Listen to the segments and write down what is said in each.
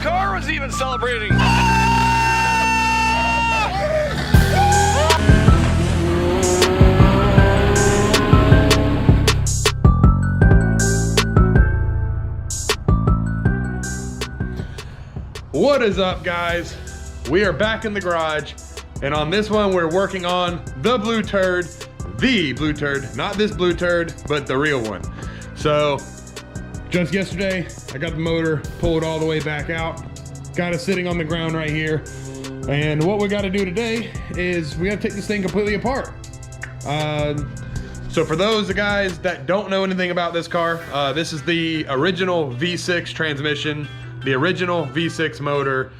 car was even celebrating. What is up, guys? We are back in the garage, and on this one we're working on the blue turd, not this blue turd, but the real one. So just yesterday I got the motor pulled all the way back out, got it sitting on the ground right here, and what we got to do today is we got to take this thing completely apart. So for those guys that don't know anything about this car, this is the original V6 transmission, the original V6 motor,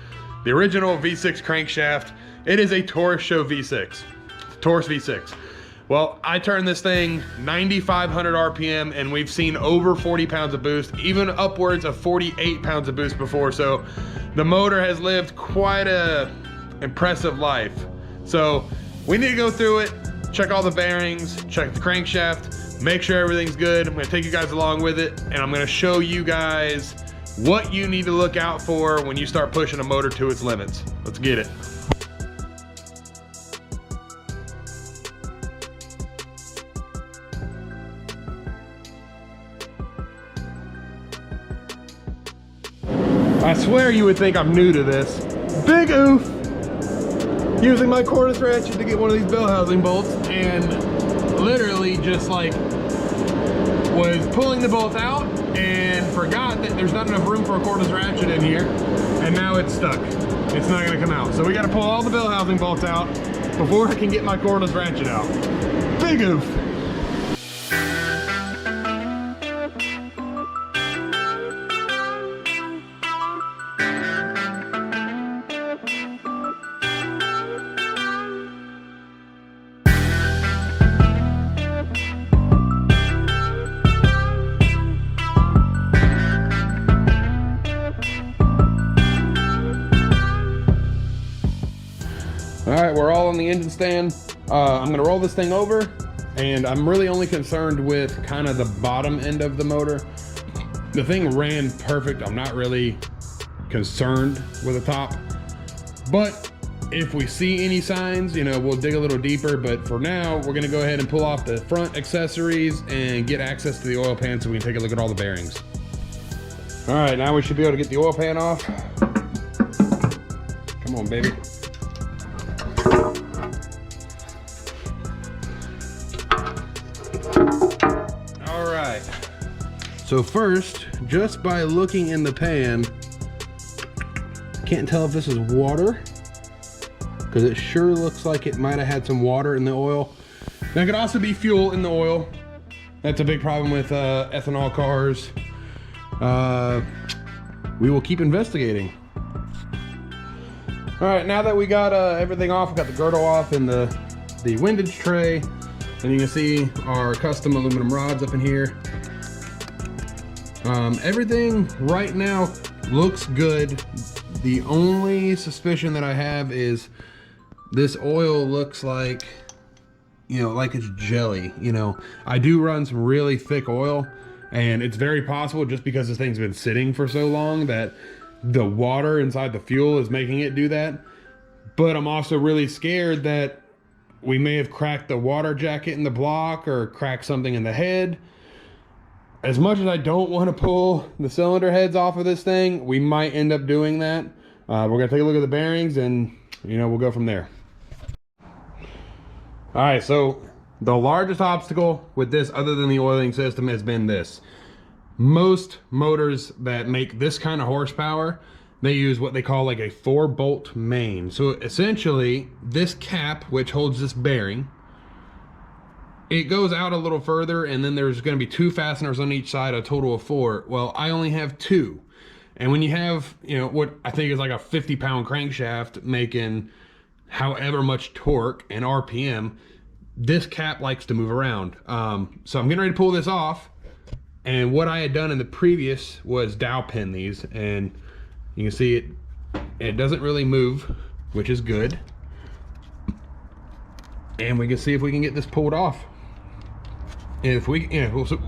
the original V6 crankshaft. It is a Taurus show V6, Taurus V6. Well, I turned this thing 9,500 RPM, and we've seen over 40 pounds of boost, even upwards of 48 pounds of boost before. So the motor has lived quite a impressive life. So we need to go through it, check all the bearings, check the crankshaft, make sure everything's good. I'm gonna take you guys along with it, and I'm gonna show you guys what you need to look out for when you start pushing a motor to its limits. Let's get it. I swear you would think I'm new to this. Big oof! Using my cordless ratchet to get one of these bell housing bolts, and literally just like was pulling the bolts out and forgot that there's not enough room for a cordless ratchet in here, and now it's stuck. It's not gonna come out. So we gotta pull all the bell housing bolts out before I can get my cordless ratchet out. Big oof! All right, we're all on the engine stand. I'm gonna roll this thing over, and I'm really only concerned with kind of the bottom end of the motor. The thing ran perfect. I'm not really concerned with the top, but if we see any signs, you know, we'll dig a little deeper. But for now, we're gonna go ahead and pull off the front accessories and get access to the oil pan so we can take a look at all the bearings. All right, now we should be able to get the oil pan off. Come on, baby. So first, just by looking in the pan, can't tell if this is water, because it sure looks like it might have had some water in the oil. Now it could also be fuel in the oil. That's a big problem with ethanol cars. We will keep investigating. All right, now that we got everything off, we got the girdle off and the windage tray, and you can see our custom aluminum rods up in here. Everything right now looks good. The only suspicion that I have is this oil looks like, you know, like it's jelly. You know, I do run some really thick oil, and it's very possible, just because this thing's been sitting for so long, that the water inside the fuel is making it do that. But I'm also really scared that we may have cracked the water jacket in the block or cracked something in the head. As much as I don't want to pull the cylinder heads off of this thing, we might end up doing that. We're gonna take a look at the bearings, and you know, we'll go from there. All right, so the largest obstacle with this, other than the oiling system, has been this. Most motors that make this kind of horsepower, they use what they call like a 4-bolt main. So essentially, this cap, which holds this bearing, it goes out a little further, and then there's going to be 2 fasteners on each side, a total of 4. Well, I only have 2. And when you have, you know, what I think is like a 50-pound crankshaft making however much torque and RPM, this cap likes to move around. So I'm getting ready to pull this off. And what I had done in the previous was dowel pin these, and you can see it doesn't really move, which is good. And we can see if we can get this pulled off. If we,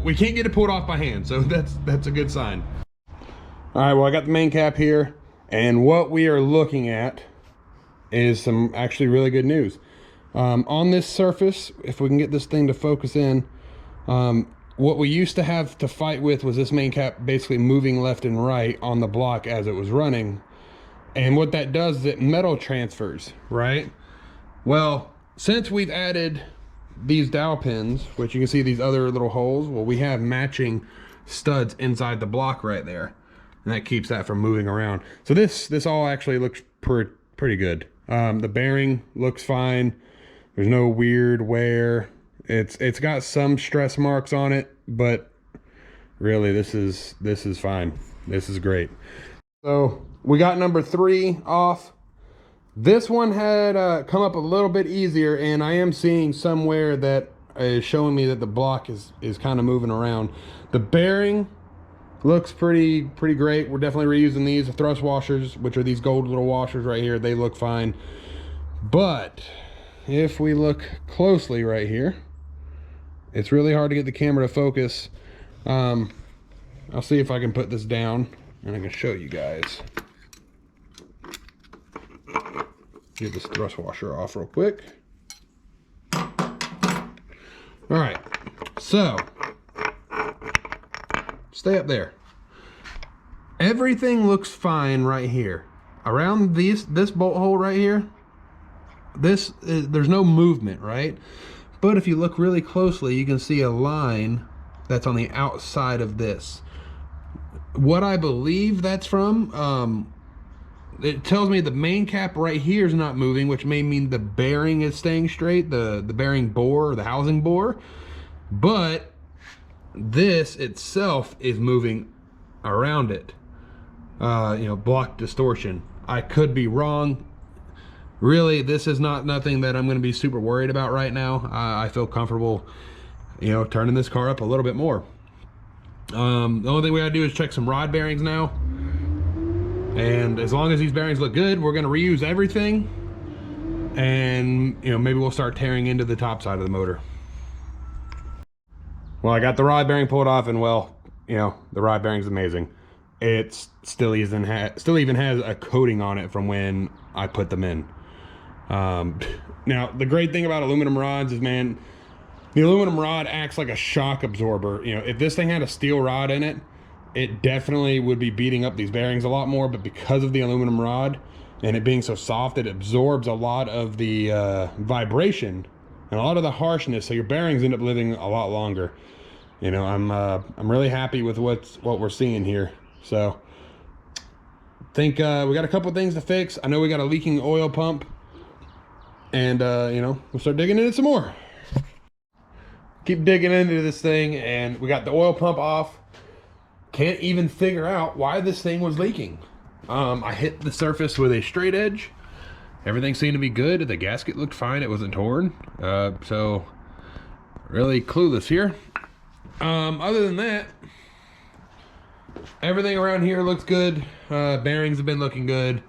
we can't get it pulled off by hand, so that's a good sign. All right, well, I got the main cap here, And what we are looking at is some actually really good news. On this surface, if we can get this thing to focus in, what we used to have to fight with was this main cap basically moving left and right on the block as it was running. And what that does is it metal transfers, right? Well, since we've added these dowel pins, which you can see these other little holes, well, we have matching studs inside the block right there. And that keeps that from moving around. So this all actually looks pretty good. The bearing looks fine. There's no weird wear. It's got some stress marks on it, but really this is fine. This is great. So we got number 3 off. This one had come up a little bit easier, and I am seeing somewhere that is showing me that the block is kind of moving around. The bearing looks pretty great. We're definitely reusing these. The thrust washers, which are these gold little washers right here, they look fine. But if we look closely right here, it's really hard to get the camera to focus. I'll see if I can put this down and I can show you guys. Get this thrust washer off real quick. All right, so stay up there. Everything looks fine right here. Around this bolt hole right here, there's no movement, right? But if you look really closely, you can see a line that's on the outside of this. What I believe that's from, it tells me the main cap right here is not moving, which may mean the bearing is staying straight, the bearing bore, or the housing bore. But this itself is moving around it. You know, block distortion. I could be wrong. Really, this is nothing that I'm going to be super worried about right now. I feel comfortable, you know, turning this car up a little bit more. The only thing we gotta do is check some rod bearings now. And as long as these bearings look good, we're going to reuse everything. And, you know, maybe we'll start tearing into the top side of the motor. Well, I got the rod bearing pulled off, and well, you know, the rod bearing's amazing. It still even has a coating on it from when I put them in. Now, the great thing about aluminum rods is, man, the aluminum rod acts like a shock absorber. You know, if this thing had a steel rod in it, it definitely would be beating up these bearings a lot more, but because of the aluminum rod and it being so soft, it absorbs a lot of the vibration and a lot of the harshness, so your bearings end up living a lot longer. You know, I'm really happy with what we're seeing here. So think we got a couple things to fix. I know we got a leaking oil pump, and you know, we'll start digging into some more. Keep digging into this thing, and we got the oil pump off. Can't even figure out why this thing was leaking. I hit the surface with a straight edge. Everything seemed to be good. The gasket looked fine. It wasn't torn. So really clueless here. Other than that, everything around here looks good. Bearings have been looking good.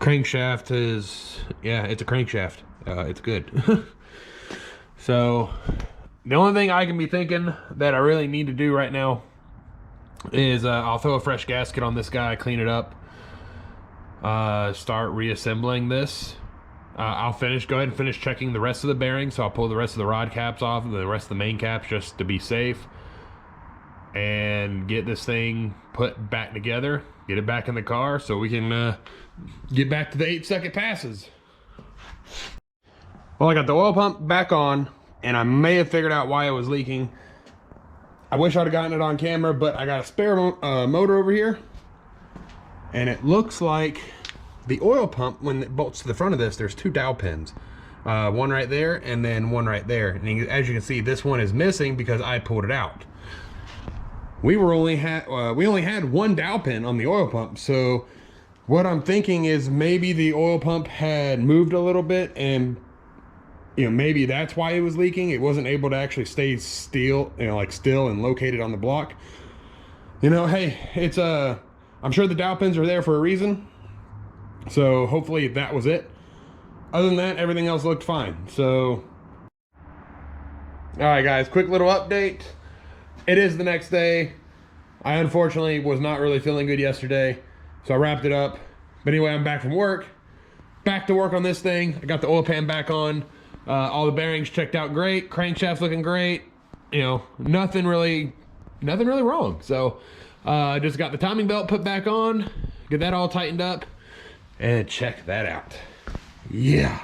Crankshaft is, yeah, it's a crankshaft. It's good. So the only thing I can be thinking that I really need to do right now is I'll throw a fresh gasket on this guy, clean it up, start reassembling this. I'll go ahead and finish checking the rest of the bearings. So I'll pull the rest of the rod caps off, the rest of the main caps, just to be safe, and get this thing put back together, get it back in the car so we can get back to the 8-second passes. Well, I got the oil pump back on, and I may have figured out why it was leaking. I wish I'd have gotten it on camera, but I got a spare motor over here, and it looks like the oil pump, when it bolts to the front of this, there's 2 dowel pins. One right there, and then one right there. And as you can see, this one is missing because I pulled it out. We only had 1 dowel pin on the oil pump, so what I'm thinking is maybe the oil pump had moved a little bit, and you know, maybe that's why it was leaking. It wasn't able to actually stay still, you know, like still and located on the block. You know, hey, it's I'm sure the dowel pins are there for a reason. So hopefully that was it. Other than that, everything else looked fine. So, all right, guys, quick little update. It is the next day. I unfortunately was not really feeling good yesterday, so I wrapped it up, But anyway, I'm back from work. Back to work on this thing. I got the oil pan back on. All the bearings checked out great. Crankshaft's looking great. You know, nothing really wrong. So I just got the timing belt put back on, get that all tightened up, and check that out. Yeah.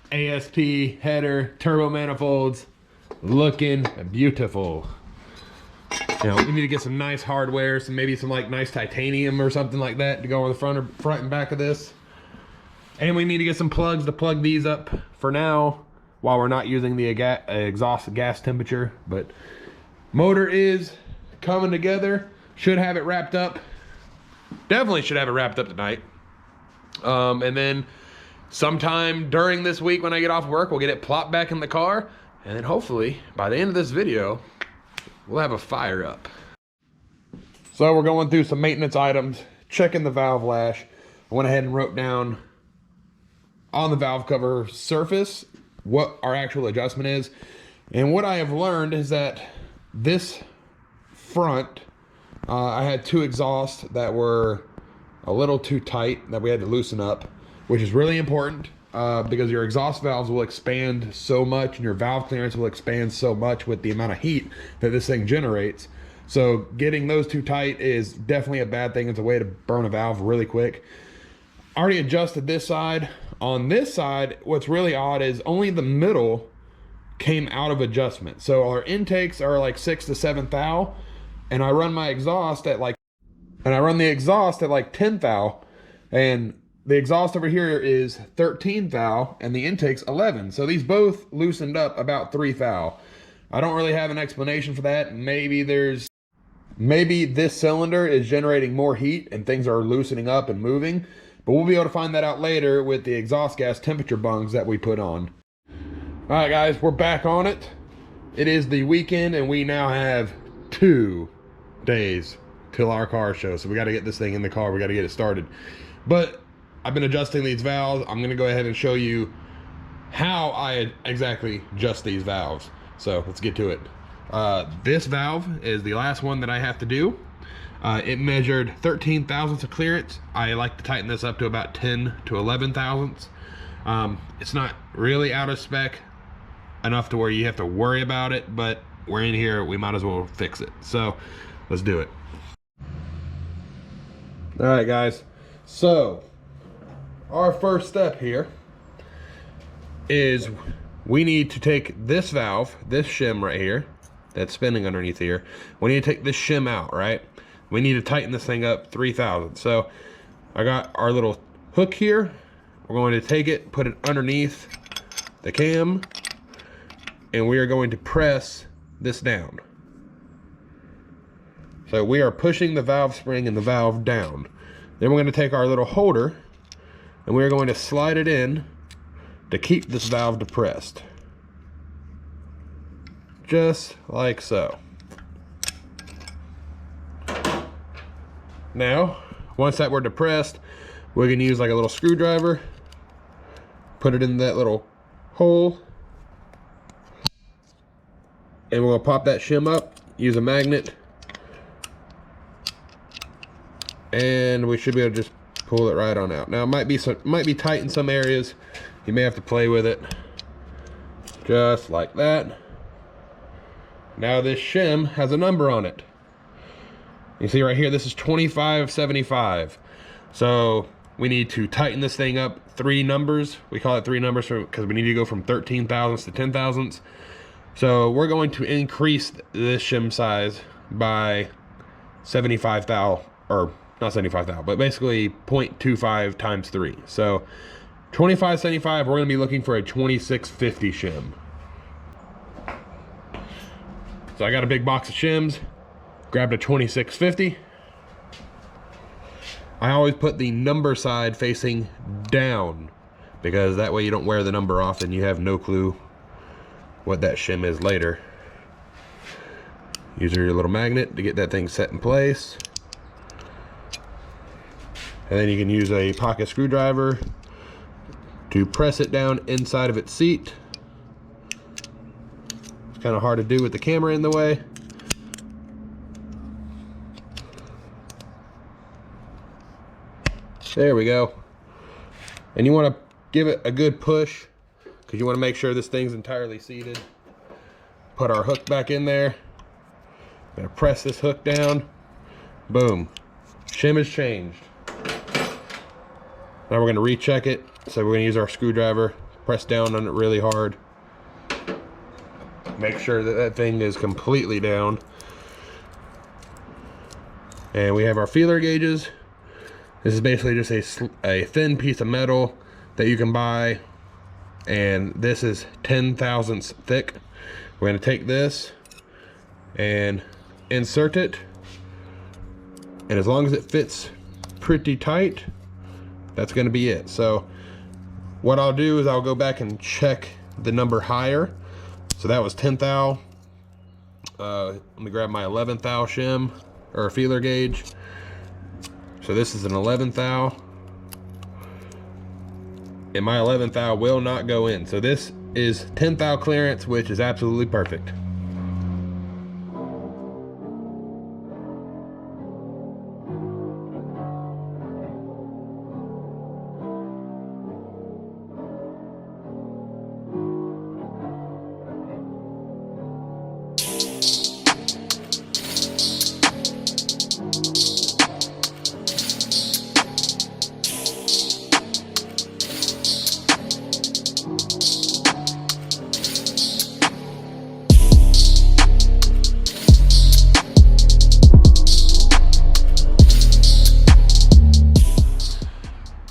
ASP header, turbo manifolds, looking beautiful. You know, we need to get some nice hardware, maybe some like nice titanium or something like that to go on the front and back of this. And we need to get some plugs to plug these up for now while we're not using the exhaust gas temperature. But motor is coming together. Should have it wrapped up. Definitely should have it wrapped up tonight. And then sometime during this week when I get off work, we'll get it plopped back in the car. And then hopefully by the end of this video, we'll have a fire up. So we're going through some maintenance items, checking the valve lash. I went ahead and wrote down on the valve cover surface what our actual adjustment is. And what I have learned is that this front, I had two exhausts that were a little too tight that we had to loosen up, which is really important because your exhaust valves will expand so much and your valve clearance will expand so much with the amount of heat that this thing generates. So getting those too tight is definitely a bad thing. It's a way to burn a valve really quick. I already adjusted this side. On this side, what's really odd is only the middle came out of adjustment. So our intakes are like 6 to 7 thou, and I run my exhaust at like, and I run the exhaust at like 10 thou, and the exhaust over here is 13 thou, and the intake's 11. So these both loosened up about 3 thou. I don't really have an explanation for that. Maybe this cylinder is generating more heat and things are loosening up and moving. But we'll be able to find that out later with the exhaust gas temperature bungs that we put on. All right, guys, we're back on it. It is the weekend, and we now have 2 days till our car show. So we got to get this thing in the car. We got to get it started. But I've been adjusting these valves. I'm going to go ahead and show you how I exactly adjust these valves. So let's get to it. This valve is the last one that I have to do. It measured 13 thousandths of clearance. I like to tighten this up to about 10 to 11 thousandths. It's not really out of spec enough to where you have to worry about it, but we're in here, we might as well fix it. So let's do it. All right, guys. So our first step here is we need to take this valve, this shim right here, that's spinning underneath here. We need to take this shim out, right? We need to tighten this thing up 3 thousandths. So I got our little hook here. We're going to take it, put it underneath the cam, and we are going to press this down. So we are pushing the valve spring and the valve down. Then we're going to take our little holder and we're going to slide it in to keep this valve depressed. Just like so. Now, once that we're depressed, we're going to use like a little screwdriver, put it in that little hole, and we're going to pop that shim up, use a magnet, and we should be able to just pull it right on out. Now, it might be tight in some areas. You may have to play with it, just like that. Now this shim has a number on it. You see right here, this is 2575. So we need to tighten this thing up 3 numbers. We call it 3 numbers because we need to go from 13 thousandths to 10 thousandths. So we're going to increase this shim size by 75 thou, or not 75 thou, but basically 0.25 times 3. So 2575, we're going to be looking for a 2650 shim. So I got a big box of shims, grabbed a 2650. I always put the number side facing down because that way you don't wear the number off and you have no clue what that shim is later. Use your little magnet to get that thing set in place. And then you can use a pocket screwdriver to press it down inside of its seat. It's kind of hard to do with the camera in the way. There we go. And you want to give it a good push because you want to make sure this thing's entirely seated. Put our hook back in there. Gonna press this hook down. Boom. Shim is changed. Now we're gonna recheck it. So we're gonna use our screwdriver, press down on it really hard. Make sure that that thing is completely down. And we have our feeler gauges. This is basically just a thin piece of metal that you can buy. And this is 10 thousandths thick. We're gonna take this and insert it. And as long as it fits pretty tight, that's gonna be it. So what I'll do is I'll go back and check the number higher. So that was 10 thou. Let me grab my 11 thou shim or feeler gauge. So this is an 11 thou. And my 11 thou will not go in. So this is 10 thou clearance, which is absolutely perfect.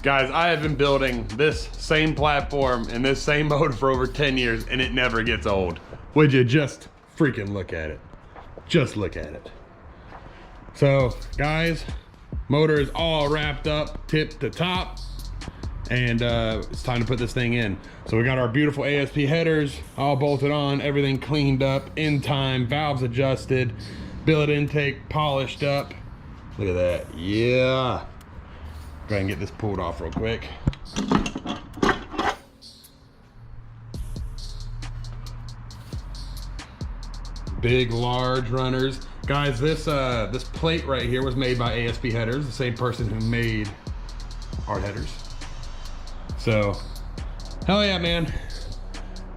Guys, I have been building this same platform and this same motor for over 10 years and it never gets old. Would you just freaking look at it? Just look at it. So guys, motor is all wrapped up tip to top and it's time to put this thing in. So we got our beautiful ASP headers all bolted on, everything cleaned up in time, valves adjusted, billet intake polished up. Look at that, yeah. Go ahead and get this pulled off real quick. Big, large runners. Guys, this plate right here was made by ASP Headers, the same person who made our headers. So, hell yeah, man.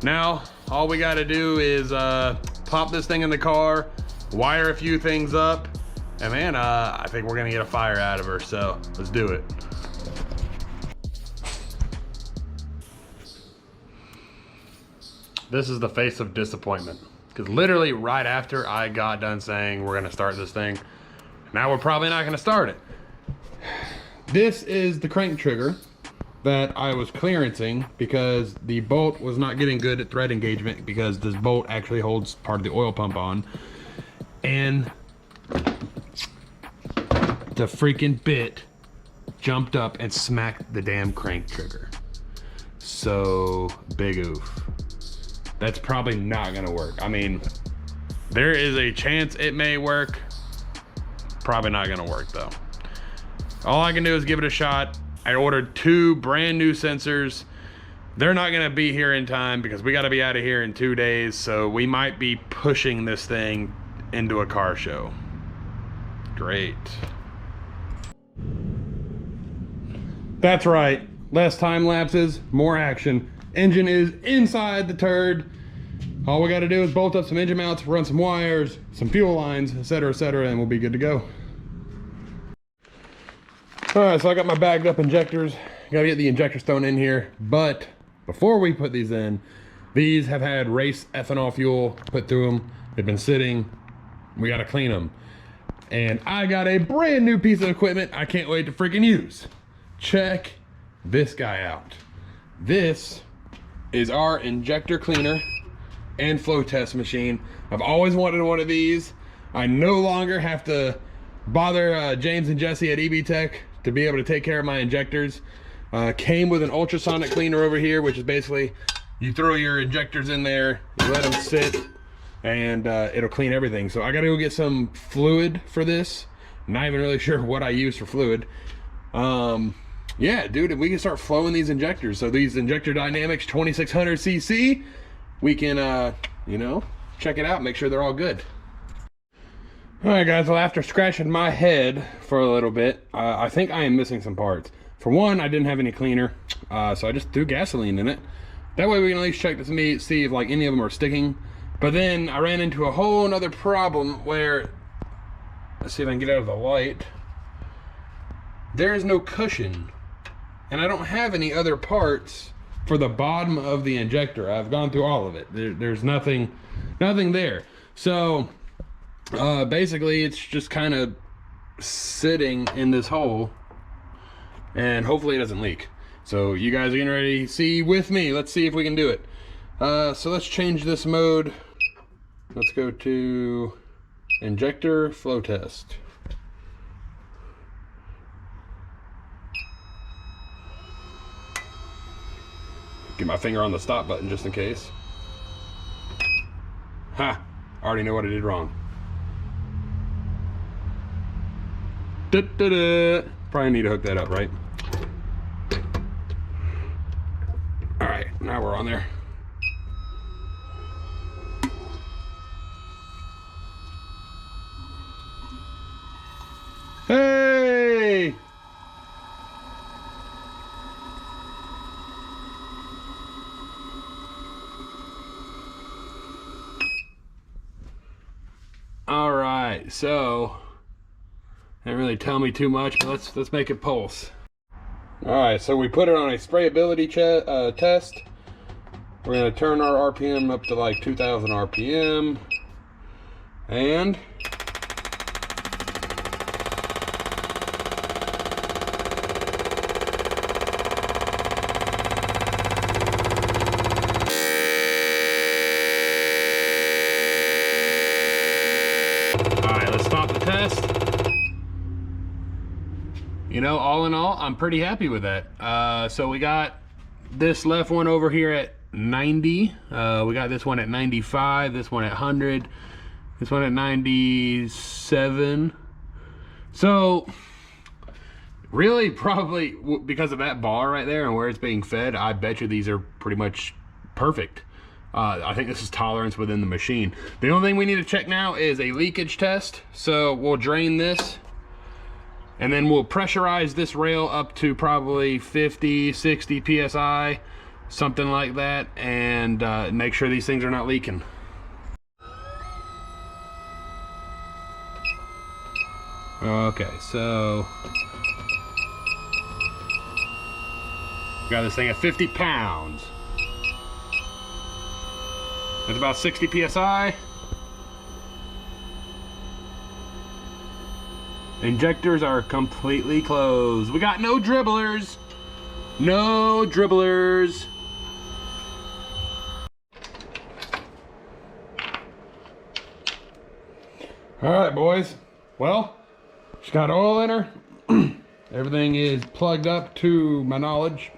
Now, all we gotta do is pop this thing in the car, wire a few things up, and man, I think we're gonna get a fire out of her, so let's do it. This is the face of disappointment. Because literally right after I got done saying we're gonna start this thing, now we're probably not gonna start it. This is the crank trigger that I was clearancing because the bolt was not getting good at thread engagement because this bolt actually holds part of the oil pump on. And the freaking bit jumped up and smacked the damn crank trigger. So big oof. That's probably not gonna work. I mean, there is a chance it may work. Probably not gonna work though. All I can do is give it a shot. I ordered 2 brand new sensors. They're not gonna be here in time because we gotta be out of here in 2 days. So we might be pushing this thing into a car show. Great. That's right, less time lapses, more action. Engine is inside the turd. All we gotta do is bolt up some engine mounts, run some wires, some fuel lines, etc., and we'll be good to go. All right, so I got my bagged up injectors. Gotta get the injectors thrown in here, but before we put these in, these have had race ethanol fuel put through them. They've been sitting, we gotta clean them. And I got a brand new piece of equipment I can't wait to freaking use. Check this guy out. This is our injector cleaner and flow test machine. I've always wanted one of these. I no longer have to bother James and Jesse at EB Tech to be able to take care of my injectors. Came with an ultrasonic cleaner over here, which is basically you throw your injectors in there, you let them sit, and it'll clean everything. So I gotta go get some fluid for this. Not even really sure what I use for fluid. Yeah, dude, we can start flowing these injectors. So these Injector Dynamics 2600 cc, we can, you know, check it out, make sure they're all good. All right, guys, well, after scratching my head for a little bit, I think I am missing some parts. For one, I didn't have any cleaner, so I just threw gasoline in it. That way we can at least check to see if like any of them are sticking. But then I ran into a whole nother problem where, let's see if I can get out of the light. There is no cushion, and I don't have any other parts for the bottom of the injector. I've gone through all of it. There's nothing there. So basically it's just kind of sitting in this hole, and hopefully it doesn't leak. So you guys are getting ready to see with me. Let's see if we can do it. So let's change this mode. Let's go to injector flow test. Get my finger on the stop button just in case. Ha! I already know what I did wrong. Da-da-da. Probably need to hook that up, right? Alright, now we're on there. Hey! Alright, so didn't really tell me too much, but let's make it pulse. Alright, so we put it on a sprayability test. We're going to turn our RPM up to like 2,000 RPM. And alright, let's stop the test. You know, all in all, I'm pretty happy with that. So we got this left one over here at 90. We got this one at 95, this one at 100, this one at 97. So really, probably because of that bar right there and where it's being fed, I bet you these are pretty much perfect. I think this is tolerance within the machine. The only thing we need to check now is a leakage test. So we'll drain this, and then we'll pressurize this rail up to probably 50, 60 PSI, something like that, and make sure these things are not leaking. Okay, so got this thing at 50 pounds. That's about 60 PSI. Injectors are completely closed. We got no dribblers. No dribblers. All right, boys. Well, she's got oil in her. Everything is plugged up to my knowledge.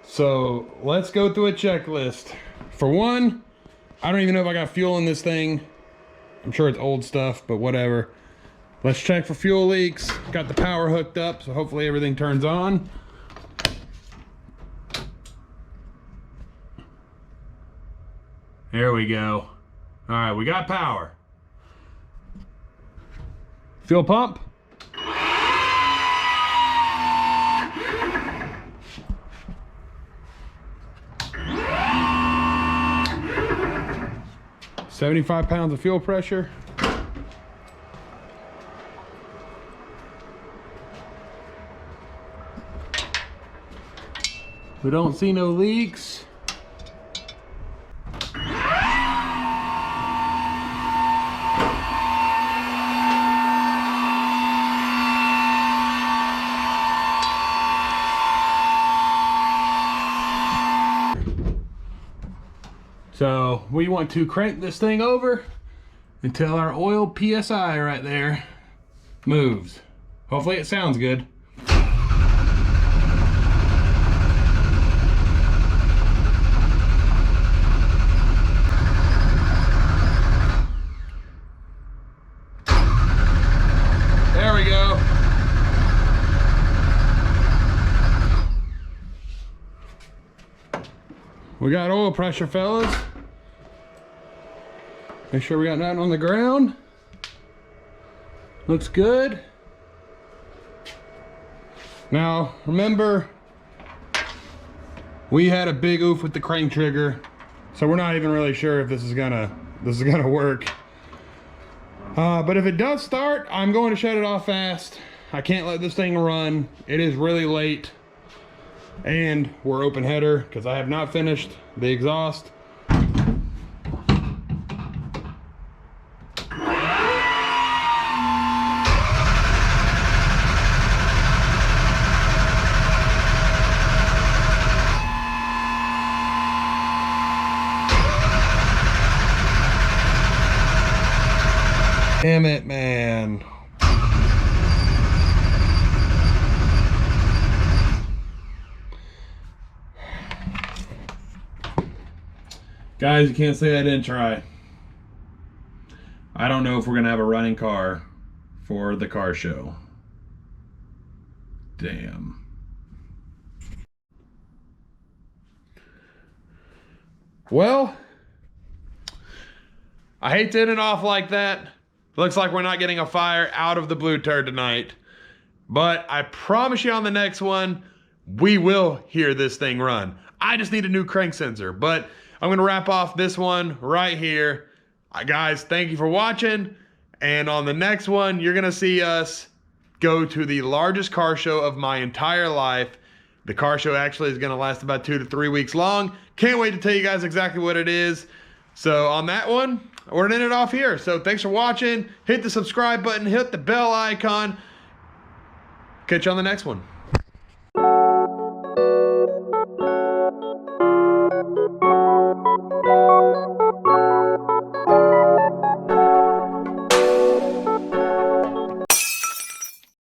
So let's go through a checklist. For one, I don't even know if I got fuel in this thing. I'm sure it's old stuff, but whatever. Let's check for fuel leaks. Got the power hooked up, so hopefully everything turns on. There we go. All right, we got power. Fuel pump. $75 pounds of fuel pressure. We don't see no leaks. So we want to crank this thing over until our oil PSI right there moves. Hopefully it sounds good. There we go. We got oil pressure, fellas. Make sure we got nothing on the ground. Looks good. Now, remember, we had a big oof with the crank trigger, so we're not even really sure if this is gonna work. But if it does start, I'm going to shut it off fast. I can't let this thing run. It is really late, and we're open header because I have not finished the exhaust. Damn it, man. Guys, you can't say I didn't try. I don't know if we're gonna have a running car for the car show. Damn. Well, I hate to end it off like that. Looks like we're not getting a fire out of the blue turd tonight. But I promise you on the next one, we will hear this thing run. I just need a new crank sensor. But I'm going to wrap off this one right here. Guys, thank you for watching. And on the next one, you're going to see us go to the largest car show of my entire life. The car show actually is going to last about 2 to 3 weeks long. Can't wait to tell you guys exactly what it is. So on that one, we're gonna end it off here. So thanks for watching. Hit the subscribe button, hit the bell icon. Catch you on the next one.